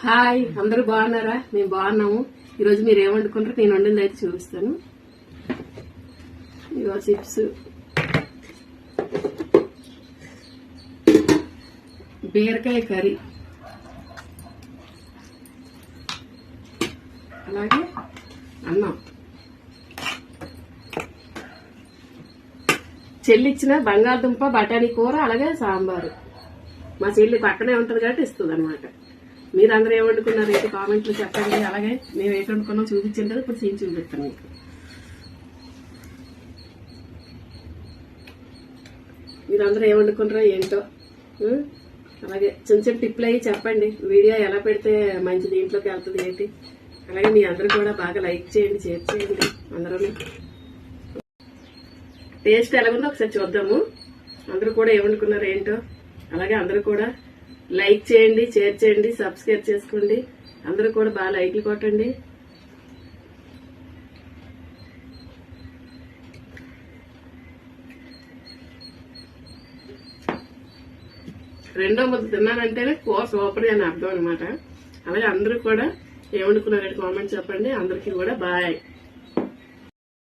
Hi, అందరూ బాగున్నారా? మేము బాగున్నాము. ఈరోజు మీరు ఏమండుకుంటారో నేను వండింది అయితే చూపిస్తాను. ఇగో చిప్స్, బీరకాయ కర్రీ, అలాగే అన్నం, చెల్లిచ్చిన బంగాళదుంప బఠానీ కూర, అలాగే సాంబారు. మా చెల్లి పక్కనే ఉంటుంది కాబట్టి ఇస్తుంది అనమాట. మీరందరూ ఏం వండుకున్నారు ఏంటి కామెంట్లు చెప్పండి. అలాగే మేము ఏంటి వండుకున్నాం చూపించింది ఇప్పుడు సీన్ చూపిస్తాను మీకు. మీరందరూ ఏం వండుకున్నారో ఏంటో, అలాగే చిన్న చిన్న టిప్లు అయ్యి చెప్పండి. వీడియో ఎలా పెడితే మంచి దీంట్లోకి వెళ్తుంది ఏంటి. అలాగే మీ అందరూ కూడా బాగా లైక్ చేయండి, షేర్ చేయండి. అందరూ టేస్ట్ ఎలాగుందో ఒకసారి చూద్దాము. అందరూ కూడా ఏం వండుకున్నారు ఏంటో. అలాగే అందరూ కూడా లైక్ చేయండి, షేర్ చేయండి, సబ్స్క్రైబ్ చేసుకోండి. అందరూ కూడా బాగా లైక్లు కొట్టండి. రెండో ముద్ద తిన్నానంటేనే కూర సూపర్ అని అర్థం అనమాట. అలాగే అందరూ కూడా ఏమనుకున్నారంటే కామెంట్ చెప్పండి. అందరికీ కూడా బాయ్.